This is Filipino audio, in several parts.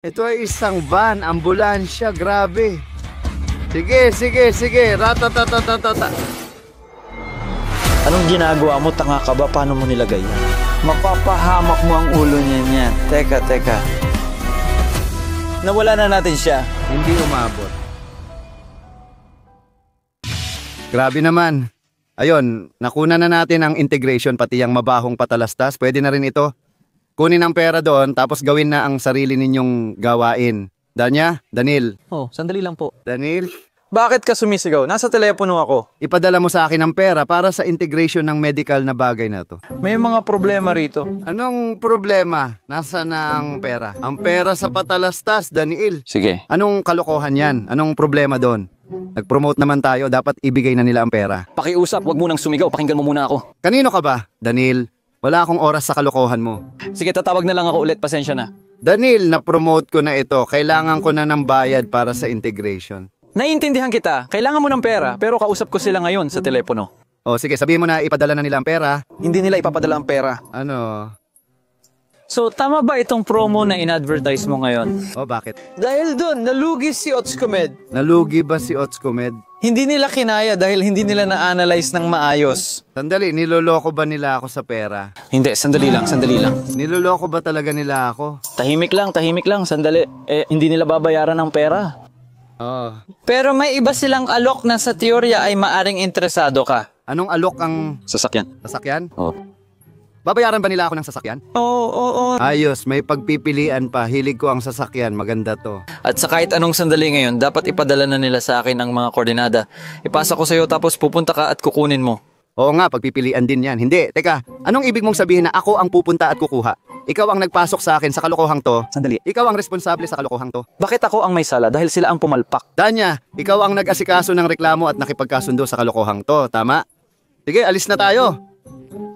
Ito ay isang van, ambulansya, grabe. Sige. Ratatatatata. Anong ginagawa mo? Tanga ka ba? Paano mo nilagay yan? Mapapahamak mo ang ulo niya niyan. Teka. Nawala na natin siya. Hindi umabot. Grabe naman. Ayun, nakuna na natin ang integration pati yung mabahong patalastas. Pwede na rin ito. Kunin ang pera doon tapos gawin na ang sarili ninyong gawain. Danil. Oh, sandali lang po. Danil, Bakit ka sumisigaw? Nasa telepono ako. ipadala mo sa akin ang pera para sa integration ng medical na bagay na to. May mga problema rito. Anong problema? Nasa na ang pera? Ang pera sa patalastas, Daniel. Sige. Anong kalokohan yan? Anong problema doon? Nag-promote naman tayo, dapat ibigay na nila ang pera. Pakiusap, wag mo nang sumigaw. Pakinggan mo muna ako. Kanino ka ba, Daniel? Wala akong oras sa kalokohan mo. Sige, tatawag na lang ako ulit. Pasensya na. Daniel, na-promote ko na ito. Kailangan ko na ng bayad para sa integration. Naiintindihan kita. Kailangan mo ng pera, pero kausap ko sila ngayon sa telepono. O sige, sabihin mo na ipadala na nila ang pera. Hindi nila ipapadala ang pera. Ano? So, tama ba itong promo na in-advertise mo ngayon? O bakit? Dahil doon, nalugi si Otscomed. Nalugi ba si Otscomed? Hindi nila kinaya dahil hindi nila na-analyze ng maayos. Sandali, niloloko ba nila ako sa pera? Hindi, sandali lang. Niloloko ba talaga nila ako? Tahimik lang, sandali. Hindi nila babayaran ng pera. Oo. Pero may iba silang alok na sa teorya ay maaring interesado ka. Anong alok ang Sasakyan. sasakyan? Oo. Babayaran ba nila ako ng sasakyan? Oo. Ayos, may pagpipilian pa. Hilig ko ang sasakyan. Maganda to. At sa kahit anong sandali ngayon, dapat ipadala na nila sa akin ang mga koordinada. Ipasa ko sa'yo tapos pupunta ka at kukunin mo. Oo nga, pagpipilian din yan. Hindi, teka. Anong ibig mong sabihin na ako ang pupunta at kukuha? Ikaw ang nagpasok sa akin sa kalokohang to. Sandali. Ikaw ang responsable sa kalokohang to. Bakit ako ang may sala? Dahil sila ang pumalpak. Danya, ikaw ang nag-asikaso ng reklamo at nakipagkasundo sa kalokohang to. Tama? Sige, alis na tayo.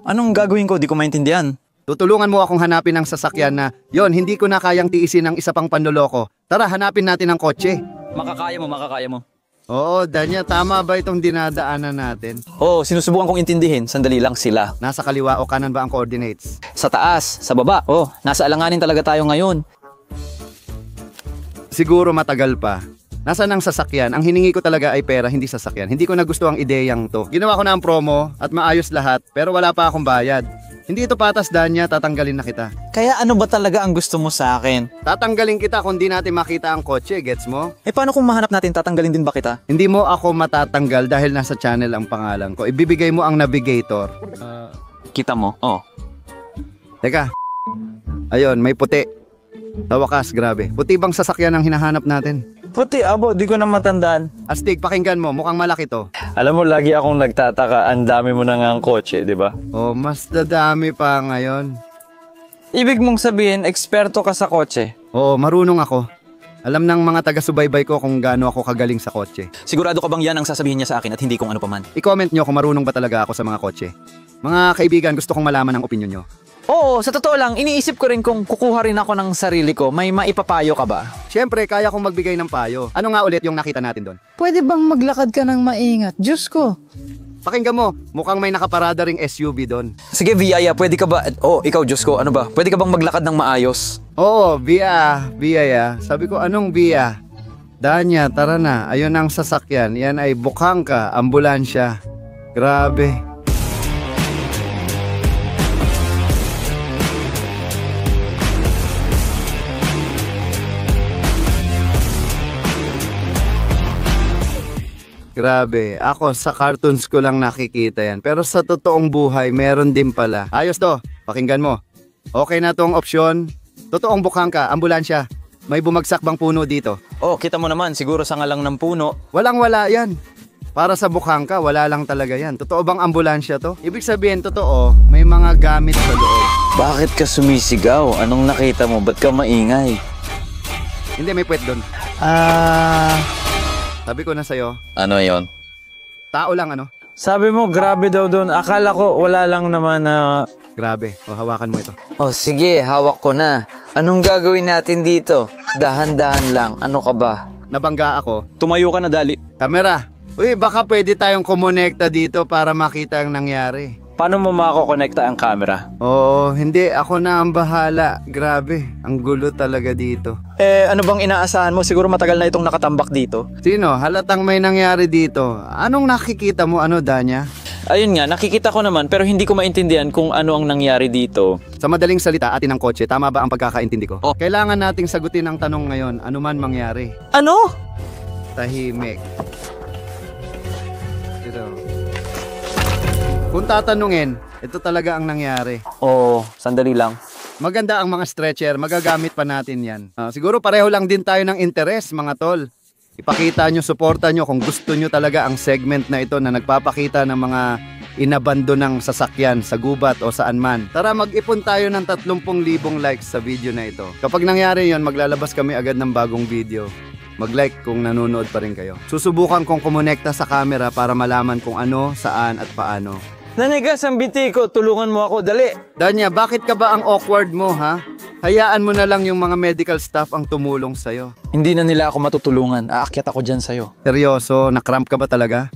Anong gagawin ko? Di ko maintindihan. Tutulungan mo akong hanapin ng sasakyan na, yon, hindi ko na kayang tiisin ng isa pang panloloko. Tara, hanapin natin ang kotse. Makakaya mo. Oo, Danya, tama ba itong dinadaanan natin? Oo, sinusubukan kong intindihin. Sandali lang sila. Nasa kaliwa o kanan ba ang coordinates? Sa taas, sa baba. Oh, nasa alanganin talaga tayo ngayon. Siguro matagal pa. Nasaan ang sasakyan? Ang hiningi ko talaga ay pera, hindi sasakyan. Hindi ko nagusto ang ideyang to. Ginawa ko na ang promo at maayos lahat, pero wala pa akong bayad. Hindi ito patas, Danya, tatanggalin na kita. Kaya ano ba talaga ang gusto mo sa akin? Tatanggalin kita kung di natin makita ang kotse, gets mo? Paano kung mahanap natin, tatanggalin din ba kita? Hindi mo ako matatanggal dahil nasa channel ang pangalan ko. Ibibigay mo ang navigator. Kita mo? Oh. Teka. Ayun, may puti. Sa wakas, grabe. Puti bang sasakyan ang hinahanap natin? Puti, abo, di ko na matandaan. Astig, pakinggan mo. Mukhang malaki to. Alam mo, lagi akong nagtataka, ang dami mo na nga ang kotse, di ba? Oh, mas dadami pa ngayon. Ibig mong sabihin, eksperto ka sa kotse. Oo, marunong ako. Alam ng mga taga-subaybay ko kung gaano ako kagaling sa kotse. Sigurado ka bang yan ang sasabihin niya sa akin at hindi kung ano pa man? I-comment nyo kung marunong ba talaga ako sa mga kotse. Mga kaibigan, gusto kong malaman ang opinion nyo. Oo, sa totoo lang, iniisip ko rin kung kukuha rin ako ng sarili ko. May maipapayo ka ba? Siyempre, kaya kong magbigay ng payo. Ano nga ulit yung nakita natin doon? Pwede bang maglakad ka ng maingat? Diyos ko. Pakinggan mo, mukhang may nakaparada ring SUV doon. Sige, Viaya, pwede ka ba? Oh, ikaw, Diyos ko, ano ba? Pwede ka bang maglakad ng maayos? Oo, Via ya. Sabi ko, anong Via? Danya, tara na. Ayun ang sasakyan. Yan ay Bukangka, ambulansya. Grabe. Grabe, ako sa cartoons ko lang nakikita yan. Pero sa totoong buhay, meron din pala. Ayos to, pakinggan mo. Okay na tong opsyon. Totoong Bukangka, ambulansya. May bumagsak bang puno dito? Oh, kita mo naman, siguro sa ngalang ng puno. Walang-wala yan. Para sa Bukangka, wala lang talaga yan. Totoo bang ambulansya to? Ibig sabihin, totoo, may mga gamit sa loob. Bakit ka sumisigaw? Anong nakita mo? Ba't ka maingay? Hindi, may puwet doon. Sabi ko na sa'yo, Ano yon? tao lang ano? Sabi mo, grabe daw doon. Akala ko wala lang naman na... Grabe, o hawakan mo ito. Oh, sige, hawak ko na. Anong gagawin natin dito? Dahan-dahan lang. Ano ka ba? Nabangga ako. Tumayo ka na, dali. Kamera. Uy, baka pwede tayong kumonekta dito para makita ang nangyari. paano mo makakonekta ang camera? Oo, hindi. Ako na ang bahala. Grabe, ang gulo talaga dito. Ano bang inaasahan mo? Siguro matagal na itong nakatambak dito. Sino? Halatang may nangyari dito. Anong nakikita mo, Danya? Ayun nga, nakikita ko naman pero hindi ko maintindihan kung ano ang nangyari dito. Sa madaling salita, atin ang kotse. Tama ba ang pagkakaintindi ko? Oh. Kailangan nating sagutin ang tanong ngayon. Ano man mangyari. Ano? Tahimik. Ito. Kung tatanungin, ito talaga ang nangyari. Oo, sandali lang. Maganda ang mga stretcher, magagamit pa natin yan. Siguro pareho lang din tayo ng interes, mga tol. Ipakita nyo, suporta nyo kung gusto nyo talaga ang segment na ito na nagpapakita ng mga inabandonang sasakyan sa gubat o saan man. Tara, mag-ipon tayo ng 30,000 likes sa video na ito. Kapag nangyari yon, maglalabas kami agad ng bagong video. Mag-like kung nanonood pa rin kayo. Susubukan kong kumonekta sa camera para malaman kung ano, saan at paano. Nanigas ang binti ko, tulungan mo ako, dali. Danya, bakit ka ba ang awkward mo, ha? Hayaan mo na lang yung mga medical staff ang tumulong sa'yo. Hindi na nila ako matutulungan, aakyat ako dyan sa'yo. Seryoso, nakramp ka ba talaga?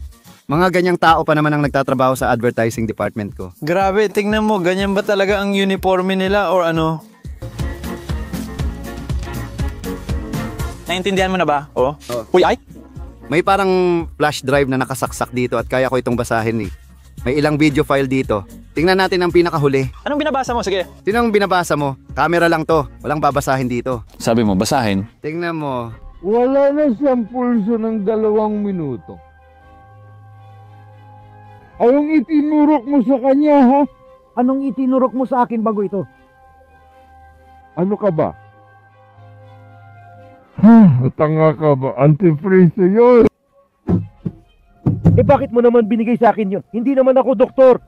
Mga ganyang tao pa naman ang nagtatrabaho sa advertising department ko. Grabe, tingnan mo, ganyan ba talaga ang uniforme nila or ano? Naintindihan mo na ba? Oh? Uy, ay! May parang flash drive na nakasaksak dito at kaya ko itong basahin eh. May ilang video file dito. Tingnan natin ang pinakahuli. Anong binabasa mo? Sige. Sino ang binabasa mo? Camera lang to. Walang babasahin dito. Sabi mo, basahin. Tingnan mo. Wala na siyang pulso ng 2 minuto. Anong itinurok mo sa kanya, ha? Anong itinurok mo sa akin bago ito? Ano ka ba? Tanga ka ba? Antifreeze yun. Bakit mo naman binigay sa akin yun? Hindi naman ako doktor.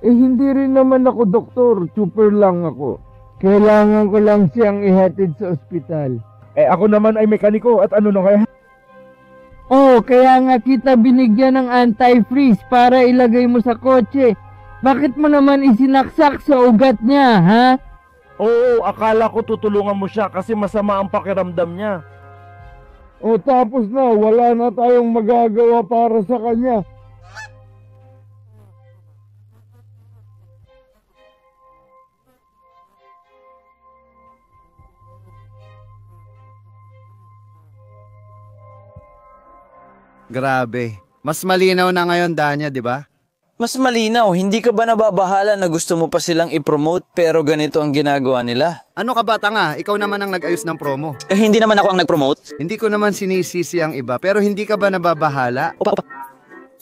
Hindi rin naman ako doktor. Super lang ako. Kailangan ko lang siyang ihatid sa ospital. Ako naman ay mekaniko at ano na kaya? Kaya nga kita binigyan ng anti-freeze para ilagay mo sa kotse. Bakit mo naman isinaksak sa ugat niya, ha? Oo, akala ko tutulungan mo siya kasi masama ang pakiramdam niya. Tapos na, wala na tayong magagawa para sa kanya. Grabe. Mas malinaw na ngayon, Danya, di ba? Mas malinaw, hindi ka ba nababahala na gusto mo pa silang i-promote pero ganito ang ginagawa nila? Ano ka ba, tanga? Ikaw naman ang nag-ayos ng promo. Hindi naman ako ang nag-promote. Hindi ko naman sinisisi ang iba, pero hindi ka ba nababahala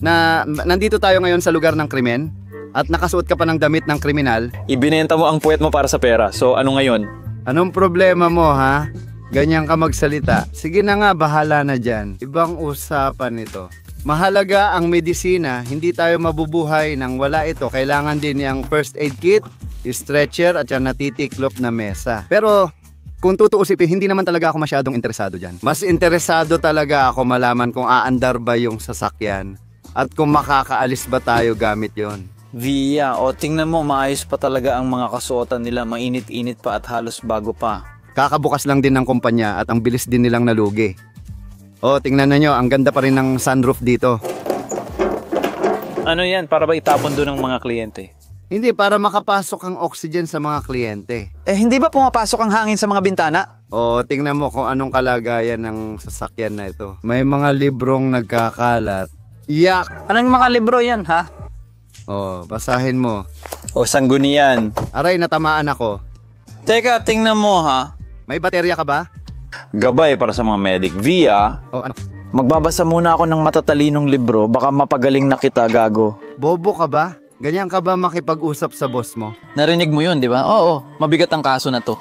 na nandito tayo ngayon sa lugar ng krimen at nakasuot ka pa ng damit ng kriminal? Ibinenta mo ang puwet mo para sa pera, so ano ngayon? Anong problema mo, ha? Ganyan ka magsalita. Sige na nga, bahala na dyan. Ibang usapan ito. Mahalaga ang medisina, hindi tayo mabubuhay nang wala ito. Kailangan din yung first aid kit, stretcher at yung natitiklop na mesa. Pero kung tutuusipin, hindi naman talaga ako masyadong interesado dyan. Mas interesado talaga ako malaman kung aandar ba yung sasakyan at kung makakaalis ba tayo gamit yon. Via, tingnan mo, maayos pa talaga ang mga kasuotan nila, mainit-init pa at halos bago pa. Kakabukas lang din ng kumpanya at ang bilis din nilang nalugi. Tingnan na nyo, ang ganda pa rin ng sunroof dito. Ano yan? Para ba itapon doon ng mga kliyente? Hindi, para makapasok ang oxygen sa mga kliyente. Hindi ba pumapasok ang hangin sa mga bintana? Tingnan mo kung anong kalagayan ng sasakyan na ito. May mga librong nagkakalat. Yak! Anong mga libro yan, ha? Basahin mo. Sanggunian. Aray, natamaan ako. Teka, tingnan mo, ha? May baterya ka ba? Gabay para sa mga medic. Via, Ano? Magbabasa muna ako ng matatalinong libro, baka mapagaling na kita, gago. Bobo ka ba? Ganyan ka ba makipag-usap sa boss mo? Narinig mo yun, di ba? Oo, mabigat ang kaso na to.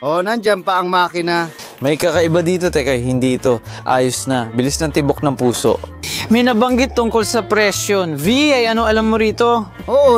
Nandyan pa ang makina. May kakaiba dito, teka, hindi ito. Ayos na, bilis ng tibok ng puso. May nabanggit tungkol sa presyon. V, ano alam mo rito?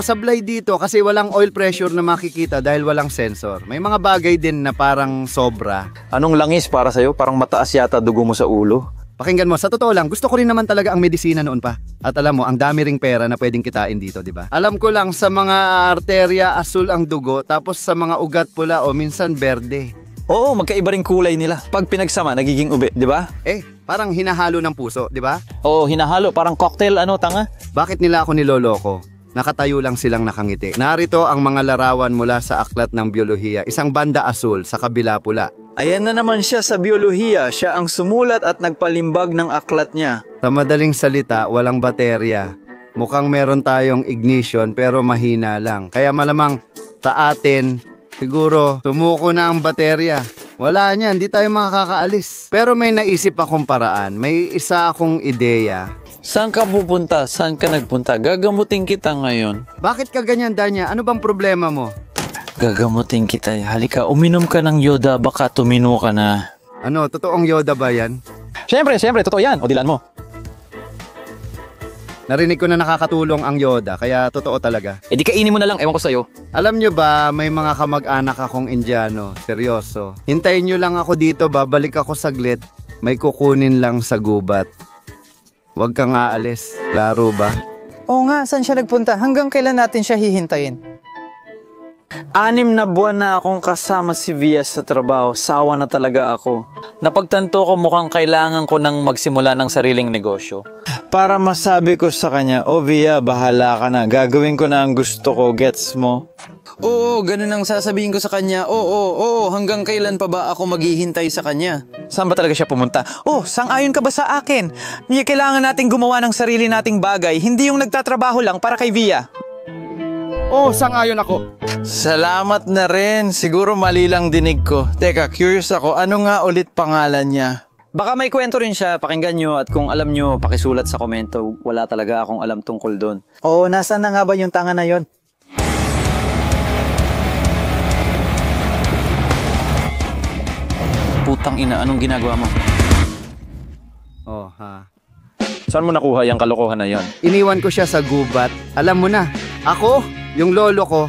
Sablay dito kasi walang oil pressure na makikita dahil walang sensor. May mga bagay din na parang sobra. anong langis para sa'yo? Parang mataas yata dugo mo sa ulo. Pakinggan mo, sa totoo lang, gusto ko rin naman talaga ang medisina noon pa. At alam mo, ang dami ring pera na pwedeng kitain dito, di ba? Alam ko lang, sa mga arterya, asul ang dugo, tapos sa mga ugat pula o minsan berde. Oo, magkaiba ring kulay nila. Pag pinagsama, nagiging ube, di ba? Parang hinahalo ng puso, di ba? Oo, hinahalo, parang cocktail, tanga? Bakit nila ako niloloko? Nakatayo lang silang nakangiti. Narito ang mga larawan mula sa aklat ng biolohiya. Isang banda asul, sa kabila pula. Ayan na naman siya sa biolohiya. Siya ang sumulat at nagpalimbag ng aklat niya. Sa madaling salita, walang baterya. Mukhang meron tayong ignition pero mahina lang. Kaya malamang sa atin, siguro tumuko na ang baterya. Wala niyan, hindi tayo makakaalis. Pero may naisip akong paraan. May isa akong ideya. Saan ka pupunta? Saan ka nagpunta? Gagamutin kita ngayon. Bakit ka ganyan, Danya? Ano bang problema mo? Gagamutin kita. Halika, uminom ka ng yoda. Baka tumino ka na. Ano, totoong Yoda ba yan? Siyempre, totoo yan. O dilaan mo. Narinig ko na nakakatulong ang Yoda, kaya totoo talaga. E di kainin mo na lang, ewan ko sa'yo. Alam nyo ba, may mga kamag-anak akong Indiano. Seryoso. Hintayin nyo lang ako dito, babalik ako saglit. May kukunin lang sa gubat. Huwag kang aalis. Klaro ba? Oo nga, saan siya nagpunta? Hanggang kailan natin siya hihintayin? 6 na buwan na akong kasama si Via sa trabaho. Sawa na talaga ako. Napagtanto ko mukhang kailangan ko nang magsimula ng sariling negosyo. Para masabi ko sa kanya, "Oh Via, bahala ka na. Gagawin ko na ang gusto ko. Gets mo?" Oo, ganun ang sasabihin ko sa kanya. Oo, hanggang kailan pa ba ako maghihintay sa kanya? Saan ba talaga siya pumunta? Oh, sang-ayon ka ba sa akin? Kailangan nating gumawa ng sarili nating bagay, hindi yung nagtatrabaho lang para kay Via. Oh, sang-ayon ako. Salamat na rin. Siguro mali lang dinig ko. Teka, curious ako. Ano nga ulit pangalan niya? Baka may kwento rin siya. Pakinggan nyo at kung alam nyo, pakisulat sa komento. Wala talaga akong alam tungkol doon. Oo, nasaan na nga ba yung tanga na yon? Putang ina, anong ginagawa mo? Oh, ha. Saan mo nakuha yung kalokohan na yan? Iniwan ko siya sa gubat. Alam mo na, ako, yung lolo ko,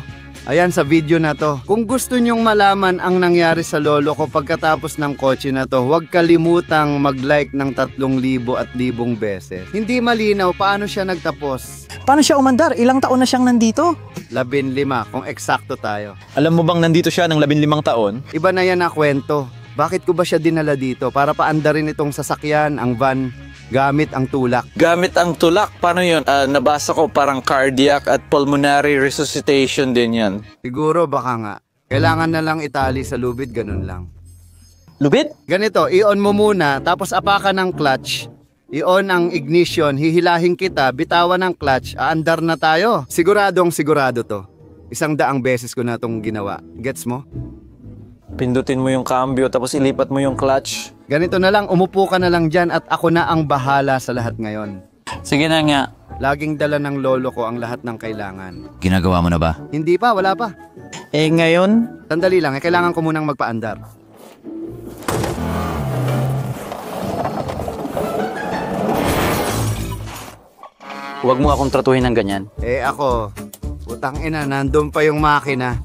ayan sa video na to. Kung gusto nyong malaman ang nangyari sa lolo ko pagkatapos ng kotse na to, huwag kalimutang mag-like ng 3,000 at 1,000 beses. Hindi malinaw paano siya nagtapos. Paano siya umandar? Ilang taon na siyang nandito? 15, kung eksakto tayo. Alam mo bang nandito siya ng 15 taon? Iba na yan na kwento. Bakit ko ba siya dinala dito? Para paandarin itong sasakyan, ang van, gamit ang tulak. Gamit ang tulak? Paano yun? Nabasa ko parang cardiac at pulmonary resuscitation din yan. Siguro baka nga. Kailangan na lang itali sa lubid, ganun lang. Lubid? Ganito, i-on mo muna, tapos apakan ng clutch. I-on ang ignition, hihilahin kita, bitawan ng clutch, aandar na tayo. Siguradong sigurado to. 100 beses ko na itong ginawa. Gets mo? Pindutin mo yung cambio tapos ilipat mo yung clutch. Ganito na lang, umupo ka na lang dyan at ako na ang bahala sa lahat ngayon. Sige na nga. Laging dala ng lolo ko ang lahat ng kailangan. Ginagawa mo na ba? Hindi pa, wala pa. Ngayon? Sandali lang, kailangan ko munang magpaandar. Huwag mo akong tratuhin ng ganyan. Ako, putang ina, nandun pa yung makina.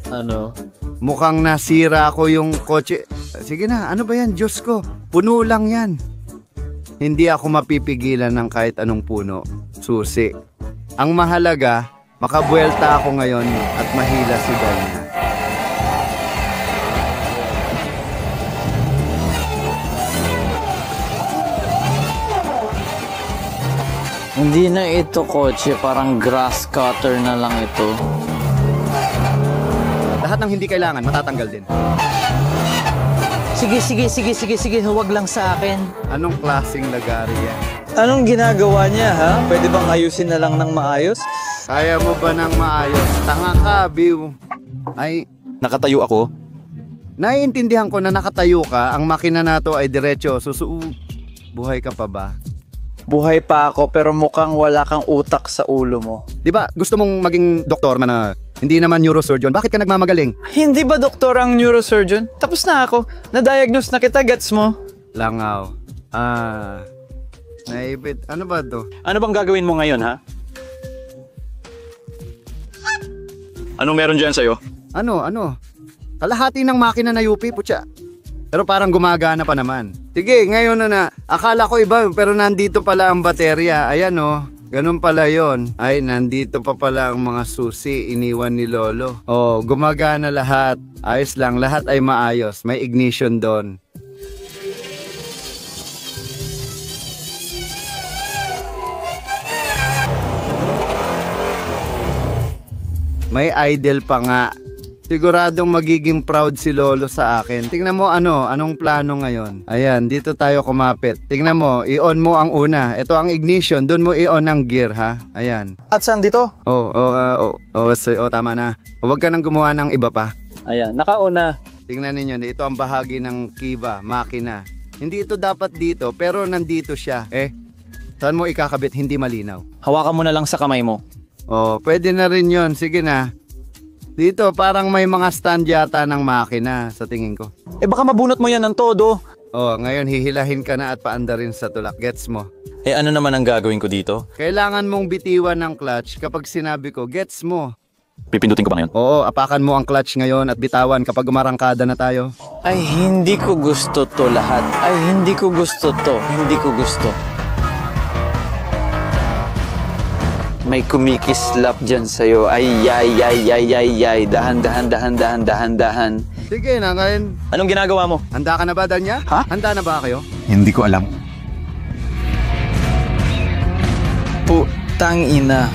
Ano? Mukhang nasira ko yung kotse. Sige na, ano ba yan? Diyos ko, puno lang yan. Hindi ako mapipigilan ng kahit anong puno. Susi. Ang mahalaga, makabuelta ako ngayon at mahila si Danya. Hindi na ito kotse, parang grass cutter na lang ito. Lahat ng hindi kailangan, matatanggal din. Sige, huwag lang sa akin. Anong klaseng lagari yan? Anong ginagawa niya, ha? Pwede bang ayusin na lang ng maayos? Kaya mo ba ng maayos? Tanga ka, Biw. Ay, Nakatayo ako? naiintindihan ko na nakatayo ka. Ang makina na to ay diretso. Buhay ka pa ba? Buhay pa ako pero mukhang wala kang utak sa ulo mo. Di ba gusto mong maging doktor man na hindi naman neurosurgeon? Bakit ka nagmamagaling? Hindi ba doktor ang neurosurgeon? Tapos na ako. Na-diagnose na kita, gets mo? Langaw. Naipit. Ano ba to? Ano bang gagawin mo ngayon, ha? Anong meron dyan sa'yo? Ano? Kalahati ng makina na UP, putya. Pero parang gumagana pa naman. Sige, ngayon na. Akala ko iba, pero nandito pala ang baterya. Ayan oh. Ganun pala yon. Ay, nandito pa pala ang mga susi iniwan ni Lolo. Oh, gumagana lahat. Ayos lang, lahat ay maayos. May ignition doon. May idol pa nga. Siguradong magiging proud si Lolo sa akin. Tingnan mo anong plano ngayon. Ayan, dito tayo kumapit. Tingnan mo, i-on mo ang una. Ito ang ignition, doon mo i-on ang gear ha. Ayan. At saan dito? Tama na. Huwag ka nang gumawa ng iba pa. Ayan, nakauna. Tingnan ninyo, ito ang bahagi ng kiba, makina. Hindi ito dapat dito, pero nandito siya. Saan mo ikakabit? Hindi malinaw. Hawakan mo na lang sa kamay mo. Pwede na rin yon. Sige na. Dito, parang may mga stand yata ng makina sa tingin ko. Baka mabunot mo yan ng todo. Ngayon hihilahin ka na at paanda rin sa tulak. Gets mo? Ano naman ang gagawin ko dito? Kailangan mong bitiwan ng clutch kapag sinabi ko, gets mo? Pipindutin ko ba ngayon? Oo, apakan mo ang clutch ngayon at bitawan kapag umarangkada na tayo. Ay, hindi ko gusto to lahat. Ay, hindi ko gusto to. Hindi ko gusto. May kumikislap dyan sa'yo. Ay. Dahan. Sige na, ngayon. Anong ginagawa mo? Handa ka na ba, Danya? Ha? Handa na ba kayo? Hindi ko alam. Putang ina.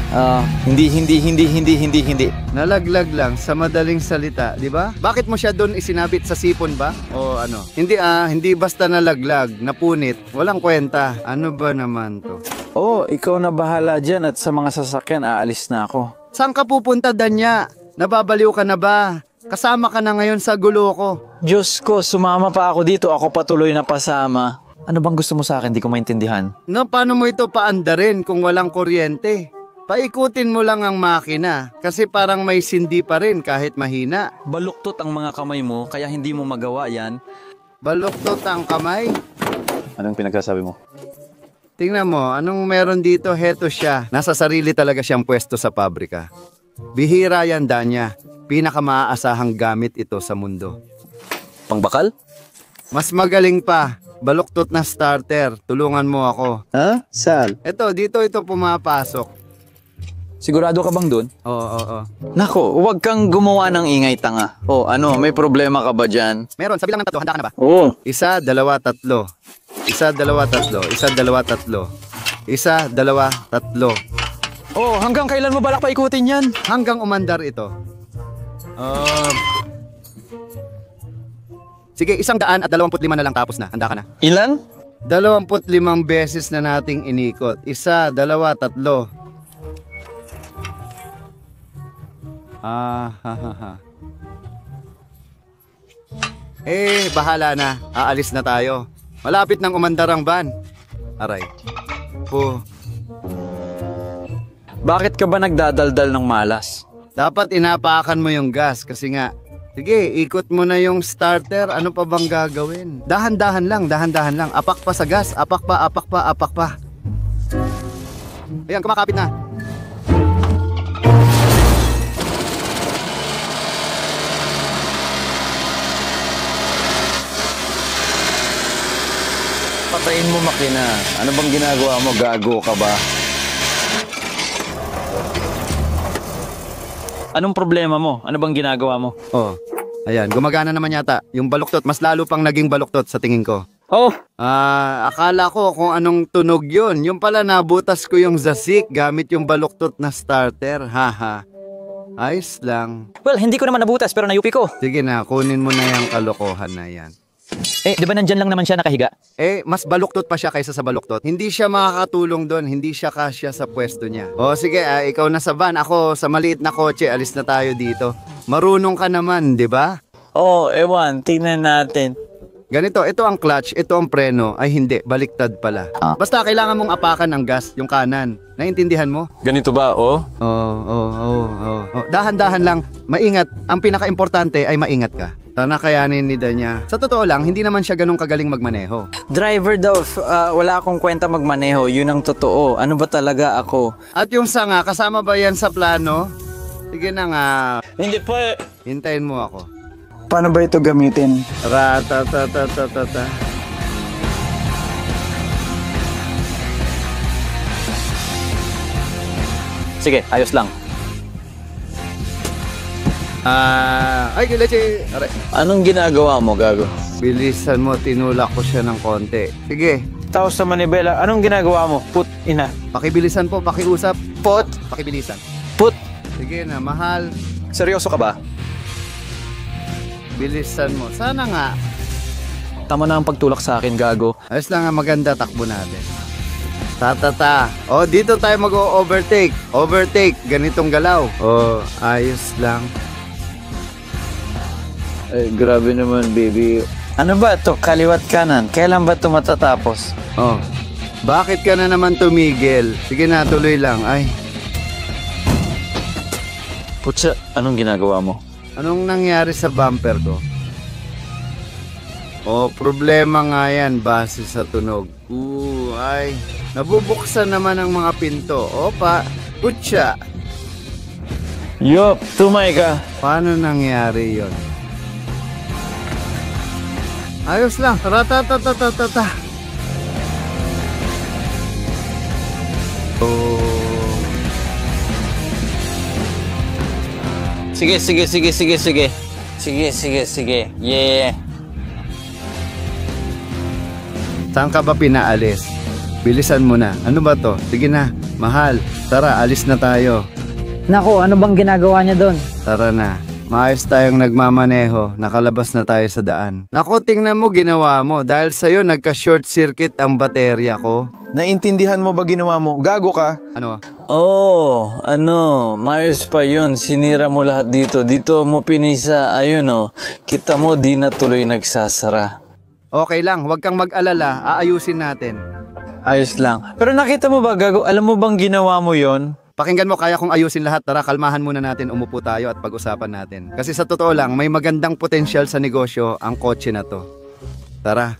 Hindi. Nalaglag lang sa madaling salita, di ba? Bakit mo siya doon isinabit sa sipon ba? O ano? Hindi basta nalaglag, napunit, walang kwenta. Ano ba naman to? Ikaw na bahala dyan at sa mga sasakyan, aalis na ako. Saan ka pupunta, Danya? Nababaliw ka na ba? Kasama ka na ngayon sa gulo ko. Diyos ko, sumama pa ako dito. Ako patuloy na pasama. Ano bang gusto mo sa akin? Di ko maintindihan. Paano mo ito paandarin kung walang kuryente? Paikutin mo lang ang makina kasi parang may sindi pa rin kahit mahina. Baluktot ang mga kamay mo, kaya hindi mo magawa yan. Baluktot ang kamay. Anong pinagsasabi mo? Tingnan mo, anong meron dito? Heto siya. Nasa sarili talaga siyang pwesto sa pabrika. Bihira yan, Danya. Pinakamaasahang gamit ito sa mundo. Pangbakal? Mas magaling pa. Baluktot na starter. Tulungan mo ako. Ha? Sal? Dito ito pumapasok. Sigurado ka bang dun? Oo. Nako, huwag kang gumawa ng ingay, tanga. May problema ka ba dyan? Meron, sa bilang ng 3, handa ka na ba? Oo. 1, 2, 3. 1, 2, 3. 1, 2, 3. 1, 2, 3. Hanggang kailan mo balak paikutin yan? Hanggang umandar ito. Sige, 125 na lang tapos na. Handa ka na. Ilan? 25 beses na nating inikot. 1, 2, 3. Bahala na. Aalis na tayo. Malapit nang umandar ang van. Aray. Bakit ka ba nagdadaldal ng malas? Dapat inapakan mo yung gas kasi nga. Sige, ikot mo na yung starter. Ano pa bang gagawin? Dahan-dahan lang. Apak pa sa gas. Apak pa. Ayan, kumakapit na. Patayin mo makina. Ano bang ginagawa mo? Gago ka ba? Anong problema mo? Ano bang ginagawa mo? Ayan, gumagana naman yata. Yung baluktot, mas lalo pang naging baluktot sa tingin ko. Akala ko kung anong tunog yun. Yung pala nabutas ko yung zasik gamit yung baluktot na starter. Haha. Ayos lang. Well, hindi ko naman nabutas pero nayupi ko. Sige na, kunin mo na yung kalokohan na yan. Di ba nandyan lang naman siya nakahiga? Mas baluktot pa siya kaysa sa baluktot. Hindi siya makakatulong doon. Hindi siya kasya sa pwesto niya. Sige, ikaw na sa van. Ako sa maliit na kotse. Alis na tayo dito. Marunong ka naman, di ba? Ewan. Tingnan natin. Ganito, ito ang clutch, ito ang preno. Ay hindi, baliktad pala. Basta kailangan mong apakan ng gas, yung kanan. Naintindihan mo? Ganito ba, Dahan-dahan lang. Maingat. Ang pinaka-importante ay maingat ka. Sana kayanin ni Danya. Sa totoo lang, hindi naman siya ganun kagaling magmaneho. Driver daw, wala akong kwenta magmaneho. Yun ang totoo. Ano ba talaga ako? At yung sanga, kasama ba yan sa plano? Sige na nga. Hindi pa. Hintayin mo ako. Paano ba ito gamitin? Ratatatata. Sige, ayos lang. Ay, kileche. Aray. Anong ginagawa mo, gago? Bilisan mo, tinulak ko siya ng konti. Sige, Tao sa manibela, anong ginagawa mo? Ina. pakibilisan po, pakiusap. Pot. Pakibilisan. Put. Sige na, mahal. Seryoso ka ba? Bilisan mo. Sana nga. Tama na ang pagtulak sa akin, gago. Ayos lang nga, maganda takbo natin. Ta. Oh, dito tayo mag-overtake. Overtake, ganitong galaw. Oh, ayos lang. Ay, grabe naman, baby. Ano ba to? Kaliwat kanan. Kailan ba to matatapos? Oh, bakit ka na naman tumigil? Sige na, tuloy lang. Ay, Putsa, anong ginagawa mo? anong nangyari sa bumper ko? Oh, problema nga yan base sa tunog. Ay, nabubuksan naman ang mga pinto. Opa, putya. Yup, tumay ka. Paano nangyari yon? Ayos lang. Ratatatatata. Oh. Sige. Sige. Yeah. Saan ka ba pinaalis? Bilisan mo na. Ano ba to? Sige na. Mahal. Tara, alis na tayo. Nako, ano bang ginagawa niya doon? Tara na. Maayos tayong nagmamaneho. Nakalabas na tayo sa daan. Naku, tingnan mo ginawa mo. Dahil sa'yo, nagka-short circuit ang baterya ko. Naintindihan mo ba ginawa mo? Gago ka? Ano? Oh, mayos pa yun. Sinira mo lahat dito. Dito mo pinisa. Ayun oh. Kita mo, di na tuloy nagsasara. Okay lang. Huwag kang mag-alala. Aayusin natin. Ayos lang. Pero nakita mo ba, gago? Alam mo bang ginawa mo yon? Pakinggan mo, kaya kong ayusin lahat. Tara, kalmahan muna natin, umupo tayo at pag-usapan natin. Kasi sa totoo lang, may magandang potensyal sa negosyo ang kotse na to. Tara,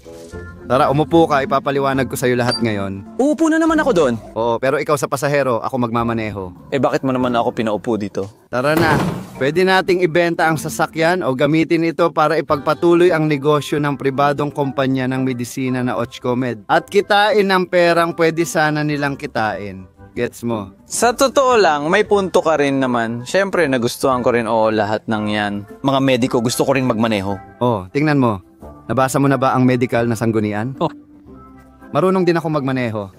umupo ka, ipapaliwanag ko sa'yo lahat ngayon. Uupo na naman ako doon. Oo, pero ikaw sa pasahero, ako magmamaneho. Eh bakit mo naman ako pinaupo dito? Tara na, pwede nating ibenta ang sasakyan o gamitin ito para ipagpatuloy ang negosyo ng pribadong kumpanya ng medisina na Ochcomed. At kitain ng perang pwede sana nilang kitain. Gets mo? Sa totoo lang, may punto ka rin naman. Siyempre, nagustuhan ko rin lahat ng yan. Mga mediko, gusto ko rin magmaneho. Oh, tingnan mo. Nabasa mo na ba ang medical na sanggunian? Oh. Marunong din ako magmaneho.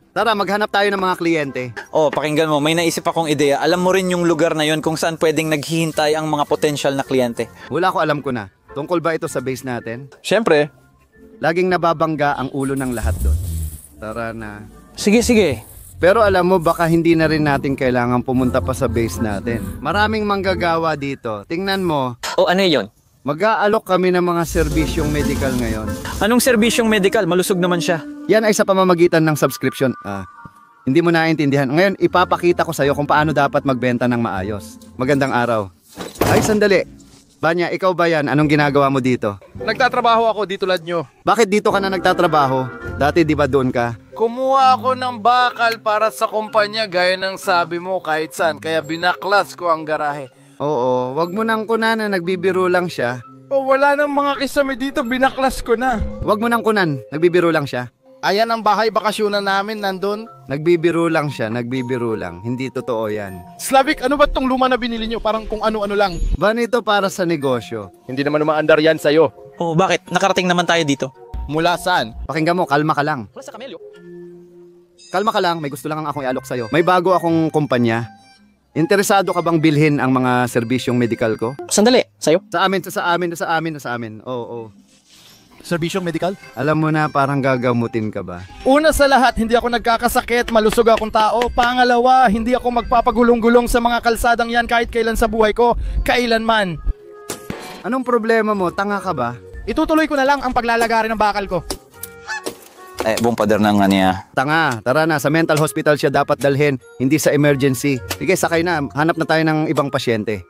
Tara, maghanap tayo ng mga kliyente. Oh, pakinggan mo, may naisip akong ideya. Alam mo rin yung lugar na yon kung saan pwedeng naghihintay ang mga potential na kliyente. Wala ko, alam ko na. Tungkol ba ito sa base natin? Siyempre. Laging nababangga ang ulo ng lahat doon. Tara na. Sige. Pero alam mo, baka hindi na rin natin kailangan pumunta pa sa base natin. Maraming manggagawa dito. Tingnan mo, O ano yon? mag-aalok kami ng mga serbisyong medical ngayon. Anong serbisyong medical? Malusog naman siya. Yan ay sa pamamagitan ng subscription. Hindi mo naintindihan. Ngayon, ipapakita ko sa'yo kung paano dapat magbenta ng maayos. Magandang araw. Ay, sandali. Banya, ikaw ba yan? Anong ginagawa mo dito? Nagtatrabaho ako dito lad nyo. Bakit dito ka na nagtatrabaho? Dati di ba doon ka? Kumuha ako ng bakal para sa kumpanya gaya ng sabi mo kahit saan. Kaya binaklas ko ang garahe. Oo, wag mo nang kunan na nagbibiro lang siya. Oh, wala nang mga kisame dito. Binaklas ko na. Wag mo nang kunan, nagbibiro lang siya. Ayan ang bahay bakasyonan namin nandun. Nagbibiro lang siya, nagbibiro lang. Hindi totoo yan. Slavik, ano ba tong luma na binili nyo? Parang kung ano-ano lang. Ba nito para sa negosyo? Hindi naman umaandar yan sa'yo. Oh, bakit? Nakarating naman tayo dito. Mula saan? Pakinggan mo, kalma ka lang. Wala sa kamelyo. Kalma ka lang, may gusto lang akong ialok sa'yo. May bago akong kumpanya. Interesado ka bang bilhin ang mga serbisyong medical ko? Sandali, sa'yo? Sa amin. Oo. Serbisyong medical? Alam mo na, parang gagamutin ka ba? Una sa lahat, hindi ako nagkakasakit, malusog akong tao. Pangalawa, hindi ako magpapagulong-gulong sa mga kalsadang yan kahit kailan sa buhay ko, kailanman. Anong problema mo? Tanga ka ba? Itutuloy ko na lang ang paglalagari ng bakal ko. Buong pader na nga niya. Tanga, tara na, sa mental hospital siya dapat dalhin, hindi sa emergency. Sige, sakay na, hanap na tayo ng ibang pasyente.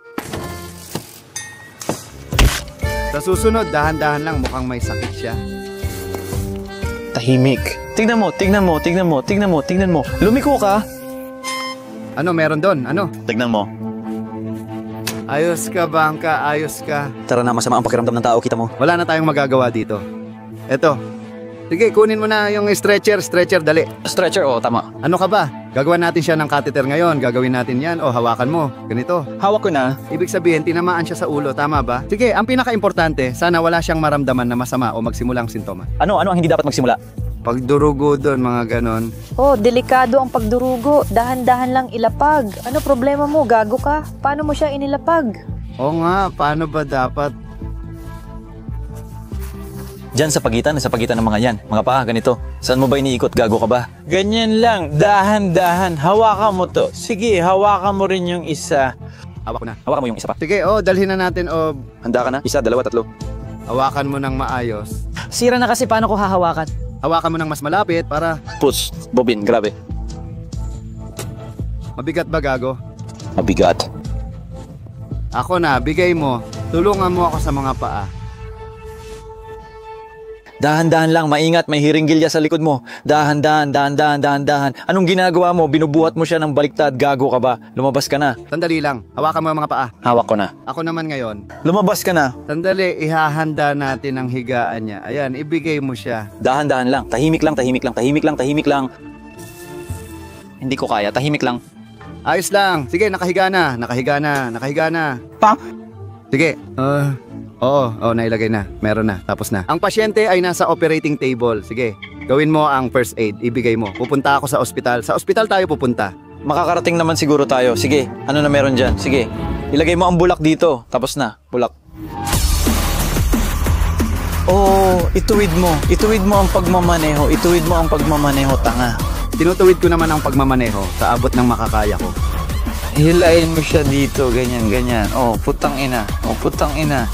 Sa susunod, dahan-dahan lang, mukhang may sakit siya. Tahimik. Tignan mo. Lumiko ka. Ano, meron doon? Ano? Tignan mo. Ayos ka, bangka, ayos ka. Tara na, masama ang pakiramdam ng tao, kita mo. Wala na tayong magagawa dito. Eto. Sige, kunin mo na yung stretcher, dali. Stretcher, tama. Ano ka ba? Gagawan natin siya ng catheter ngayon. Gagawin natin yan. Hawakan mo. Ganito. Hawak ko na. Ibig sabihin, tinamaan siya sa ulo. Tama ba? Sige, ang pinaka-importante, sana wala siyang maramdaman na masama o magsimulang sintomas. Ano ang hindi dapat magsimula? Pagdurugo doon, mga ganon. Oh, delikado ang pagdurugo. Dahan-dahan lang ilapag. Ano problema mo? Gago ka? Paano mo siya inilapag? Oo nga, paano ba dapat? Diyan sa pagitan ng mga yan. Mga paa, ganito. Saan mo ba iniikot? Gago ka ba? Ganyan lang, dahan-dahan. Hawakan mo to. Sige, hawakan mo rin yung isa. Hawak ko na. Hawakan mo yung isa pa. Sige, dalhin na natin, Handa ka na? Isa, dalawa, tatlo. hawakan mo ng maayos. Sira na kasi paano ko hahawakan? Hawakan mo ng mas malapit para Push, bobin, grabe. mabigat ba, gago? Mabigat. Ako na, bigay mo. Tulungan mo ako sa mga paa. Dahan-dahan lang, maingat, may hiringgilya sa likod mo. Dahan-dahan, dahan-dahan, dahan-dahan. Anong ginagawa mo? Binubuhat mo siya ng baliktad. Gago ka ba? Lumabas ka na. Sandali lang. Hawakan mo ang mga paa. Hawak ko na. Ako naman ngayon. Lumabas ka na. Sandali, ihahanda natin ang higaan niya. Ayan, ibigay mo siya. Dahan-dahan lang. Tahimik lang, tahimik lang, tahimik lang, tahimik lang. Hindi ko kaya. Tahimik lang. Ayos lang. Sige, nakahiga na. Nakahiga na. Nakahiga na. Pa? Sige. Oo, nailagay na. Meron na. Tapos na. Ang pasyente ay nasa operating table. Sige. Gawin mo ang first aid. Ibigay mo. Pupunta ako sa ospital. Sa ospital tayo pupunta. Makakarating naman siguro tayo. Sige, ano na meron dyan? Sige. Ilagay mo ang bulak dito. Tapos na. Bulak. Oh, ituwid mo. Ituwid mo ang pagmamaneho. Ituwid mo ang pagmamaneho, tanga. Tinutuwid ko naman ang pagmamaneho sa abot ng makakaya ko. Hilain mo siya dito, ganyan, ganyan. Oh, putang ina. Oh, putang ina.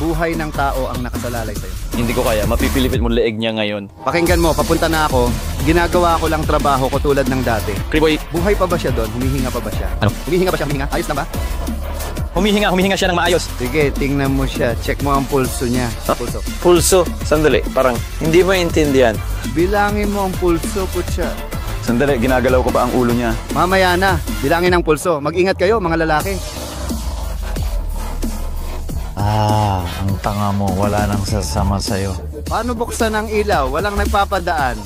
Buhay ng tao ang nakasalalay sa'yo. Hindi ko kaya. Mapipilipit mo leeg niya ngayon. Pakinggan mo, papunta na ako. Ginagawa ko lang trabaho ko tulad ng dati. Kriboy, Buhay pa ba siya doon? Humihinga pa ba siya? Ano? Humihinga ba siya? Humihinga? Ayos na ba? humihinga siya ng maayos. Sige, tingnan mo siya. Check mo ang pulso niya. Pulso. Pulso. Sandali, parang hindi mo intindihan. Bilangin mo ang pulso, kutsa. Sandali, ginagalaw ko pa ang ulo niya. Mamaya na. Bilangin ang pulso. Mag-ingat kayo, mga lalaki. Ang tanga mo. Wala nang sasama sa'yo. Paano buksan ang ilaw? Walang nagpapadaan.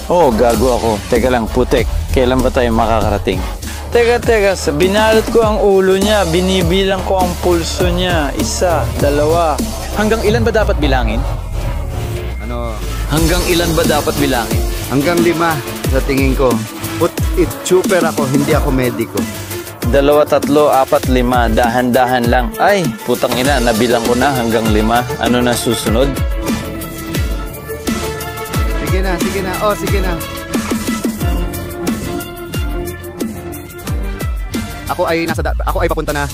Oh, gago ako. Teka lang, putek. Kailan ba tayo makakarating? Teka, sa binalot ko ang ulo niya, binibilang ko ang pulso niya. Isa, dalawa. Hanggang ilan ba dapat bilangin? Ano? Hanggang ilan ba dapat bilangin? Hanggang 5 sa tingin ko. Put it super ako, hindi ako mediko. 2, 3, 4, 5. Dahan-dahan lang. Ay, putang ina, nabilang ko na hanggang 5. Ano na susunod? Sige na. Oh, sige na. Ako ay papunta na.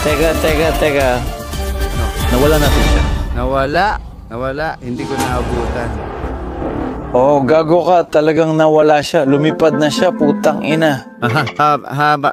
Teka. Nawala natin siya. Nawala. Hindi ko naabutan. Oh, gago ka. Talagang nawala siya. Lumipad na siya, putang ina.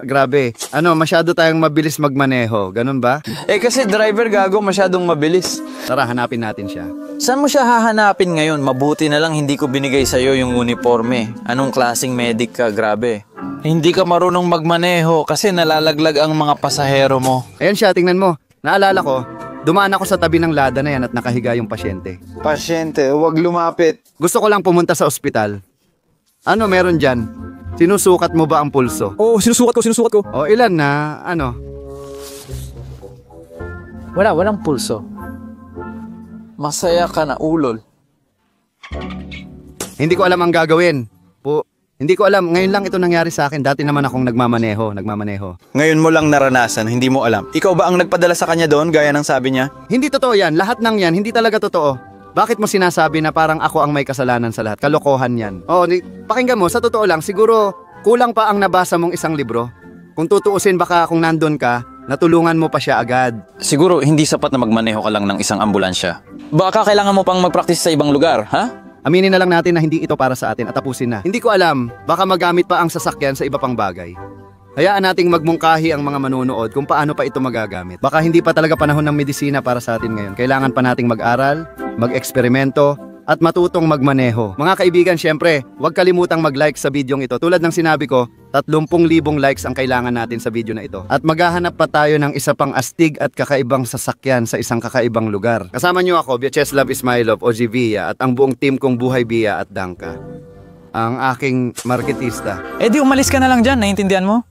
Grabe. Masyado tayong mabilis magmaneho. Ganun ba? Kasi driver gago masyadong mabilis. Tara, hanapin natin siya. Saan mo siya hahanapin ngayon? Mabuti na lang hindi ko binigay sa'yo yung uniforme. Anong klaseng medic ka? Grabe. Hindi ka marunong magmaneho kasi nalalaglag ang mga pasahero mo. Ayan siya, tingnan mo. Naalala ko, dumaan ako sa tabi ng lada na yan at nakahiga yung pasyente. Pasyente, huwag lumapit. Gusto ko lang pumunta sa ospital. Ano meron dyan? Sinusukat mo ba ang pulso? Oo, sinusukat ko. O ilan na, Walang pulso. Masaya ka na, ulol. Hindi ko alam ang gagawin. Hindi ko alam. Ngayon lang ito nangyari sa akin. Dati naman akong nagmamaneho. Ngayon mo lang naranasan, hindi mo alam. Ikaw ba ang nagpadala sa kanya doon, gaya ng sabi niya? Hindi totoo yan. Lahat ng yan, hindi talaga totoo. Bakit mo sinasabi na parang ako ang may kasalanan sa lahat? Kalokohan yan. Pakinggan mo, sa totoo lang, siguro kulang pa ang nabasa mong isang libro. Kung tutuusin baka kung nandun ka, natulungan mo pa siya agad. Siguro hindi sapat na magmaneho ka lang ng isang ambulansya. Baka kailangan mo pang mag-practice sa ibang lugar, ha? Aminin na lang natin na hindi ito para sa atin at tapusin na. Hindi ko alam, baka magamit pa ang sasakyan sa iba pang bagay. Hayaan nating magmungkahi ang mga manunood kung paano pa ito magagamit. Baka hindi pa talaga panahon ng medisina para sa atin ngayon. Kailangan pa nating mag-aral, mag-eksperimento, at matutong magmaneho. Mga kaibigan, syempre, huwag kalimutang mag-like sa videong ito. Tulad ng sinabi ko, 30,000 likes ang kailangan natin sa video na ito. At maghahanap pa tayo ng isa pang astig at kakaibang sasakyan sa isang kakaibang lugar. Kasama niyo ako, Vyacheslav Ismailov, OG Via, at ang buong team kong Buhay Via at Dangka. Ang aking marketista. Di umalis ka na lang dyan, naiintindihan mo?